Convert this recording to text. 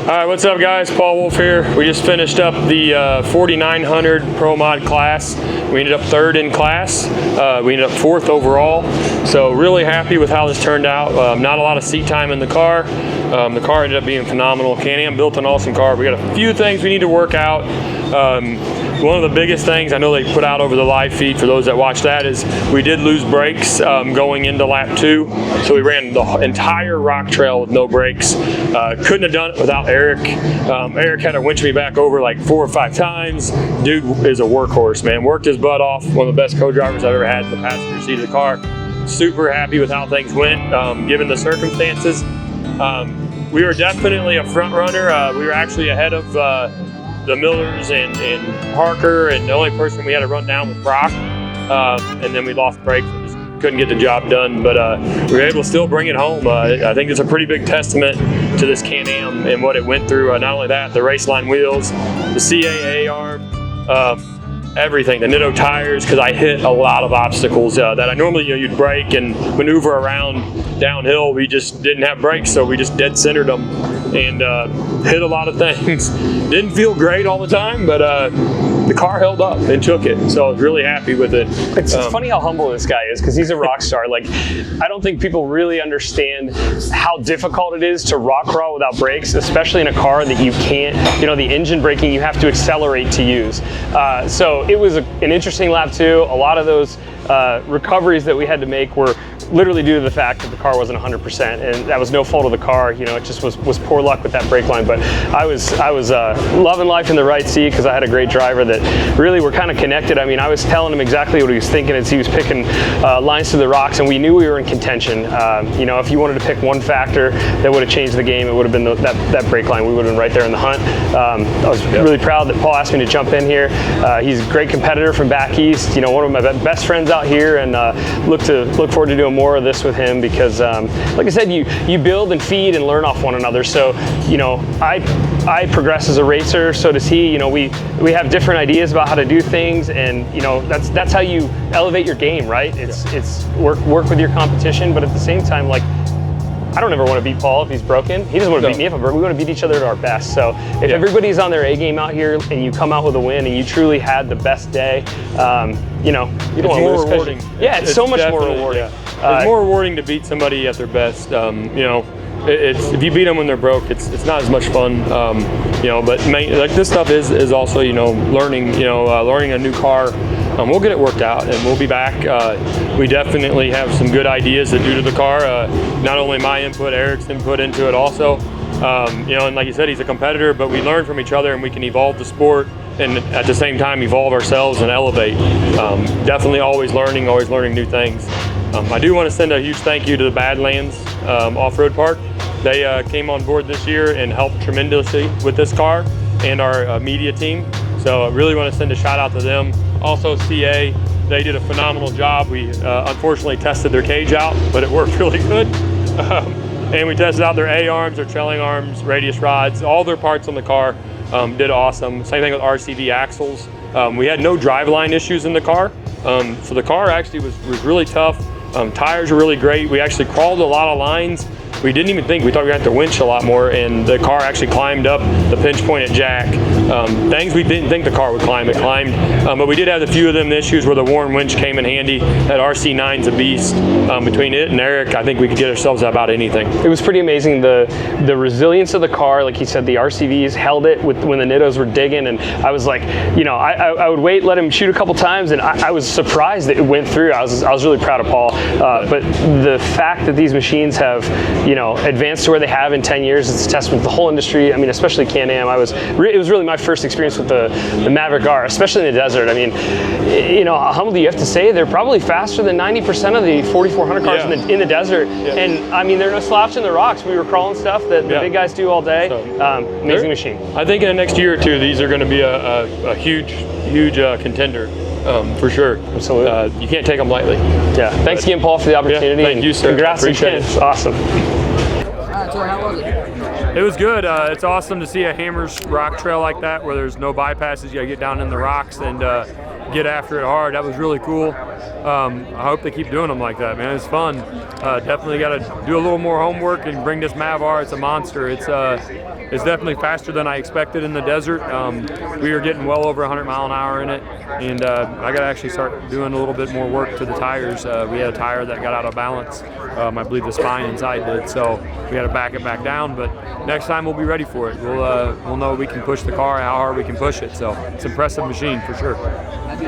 All right, what's up guys? Paul Wolff here. We just finished up the 4900 Pro Mod class. We ended up third in class. We ended up fourth overall. So really happy with how this turned out. Not a lot of seat time in the car. The car ended up being phenomenal. Can-Am built an awesome car. We got a few things we need to work out. One of the biggest things I know they put out over the live feed for those that watch that is we did lose brakes going into lap 2. So we ran the entire rock trail with no brakes. Couldn't have done it without Erik. Erik had to winch me back over like 4 or 5 times. Dude is a workhorse, man. Worked his butt off. One of the best co-drivers I've ever had in the passenger seat of the car. Super happy with how things went given the circumstances. We were definitely a front runner. We were actually ahead of the Millers and Parker, and the only person we had to run down was Brock, and then we lost brakes and just couldn't get the job done, but we were able to still bring it home. I think it's a pretty big testament to this Can-Am and what it went through. Not only that, the Raceline wheels, the CAA arm, everything, the Nitto tires, because I hit a lot of obstacles that I normally, you'd brake and maneuver around downhill. We just didn't have brakes, so we just dead centered them and hit a lot of things. Didn't feel great all the time, but the car held up and took it, so I was really happy with it. It's funny how humble this guy is, because he's a rock star. Like, I don't think people really understand how difficult it is to rock crawl without brakes, especially in a car that you can't, the engine braking you have to accelerate to use. So it was an interesting lap 2. A lot of those recoveries that we had to make were literally due to the fact that the car wasn't 100%, and that was no fault of the car. It just was poor luck with that brake line. But I was loving life in the right seat because I had a great driver that really were kind of connected. I mean, I was telling him exactly what he was thinking as he was picking lines through the rocks, and we knew we were in contention. If you wanted to pick one factor that would have changed the game, it would have been that brake line. We would have been right there in the hunt. I was really proud that Paul asked me to jump in here. He's a great competitor from back east. One of my best friends out here, and look forward to doing more of this with him because, like I said, you build and feed and learn off one another. So, I progress as a racer, so does he. We have different ideas about how to do things, and that's how you elevate your game, right? It's work with your competition, but at the same time, like, I don't ever want to beat Paul if he's broken. He doesn't want to beat me if I'm broken. We want to beat each other at our best. So if everybody's on their A game out here and you come out with a win and you truly had the best day, you don't want to lose. Rewarding. It's so much more rewarding. Yeah. It's more rewarding to beat somebody at their best. If you beat them when they're broke, it's not as much fun. But like this stuff is also learning. Learning a new car. We'll get it worked out, and we'll be back. We definitely have some good ideas that do to the car. Not only my input, Erik's input into it also. And like you said, he's a competitor, but we learn from each other, and we can evolve the sport, and at the same time evolve ourselves and elevate. Definitely always learning new things. I do want to send a huge thank you to the Badlands Off-Road Park. They came on board this year and helped tremendously with this car and our media team. So I really want to send a shout out to them. Also CA, they did a phenomenal job. We unfortunately tested their cage out, but it worked really good. And we tested out their A-arms, their trailing arms, radius rods, all their parts on the car did awesome. Same thing with RCV axles. We had no driveline issues in the car. So the car actually was really tough. Tires were really great. We actually crawled a lot of lines. We didn't even think, we thought we had to winch a lot more, and the car actually climbed up the pinch point at Jack. Things we didn't think the car would climb, it climbed. But we did have a few of them issues where the Warren winch came in handy. That RC9's a beast. Between it and Erik, I think we could get ourselves about anything. It was pretty amazing, the resilience of the car. Like he said, the RCVs held it when the Nittos were digging, and I was like, I would wait, let him shoot a couple times, and I was surprised that it went through. I was really proud of Paul. But the fact that these machines have, advanced to where they have in 10 years, it's a testament to the whole industry. I mean, especially Can-Am. It was really my first experience with the Maverick R, especially in the desert. I mean, how humble do you have to say? They're probably faster than 90% of the 4400 cars in the desert. Yeah. And I mean, they're no slouch in the rocks. We were crawling stuff that the big guys do all day. So, amazing machine. I think in the next year or two, these are going to be a huge contender. For sure. Absolutely. You can't take them lightly. Yeah. Thanks again, Paul, for the opportunity. Thank you, sir. Congrats Appreciate again. It's awesome. How was it? It was good. It's awesome to see a Hammers rock trail like that where there's no bypasses. You gotta get down in the rocks and get after it hard. That was really cool. I hope they keep doing them like that, man. It's fun. definitely got to do a little more homework and bring this Mavar. It's a monster. It's definitely faster than I expected in the desert. We were getting well over 100 mile an hour in it, and I got to actually start doing a little bit more work to the tires. We had a tire that got out of balance. I believe the spine inside did, so we had to back it back down. But next time we'll be ready for it. We'll know we can push the car, how hard we can push it. So it's an impressive machine for sure.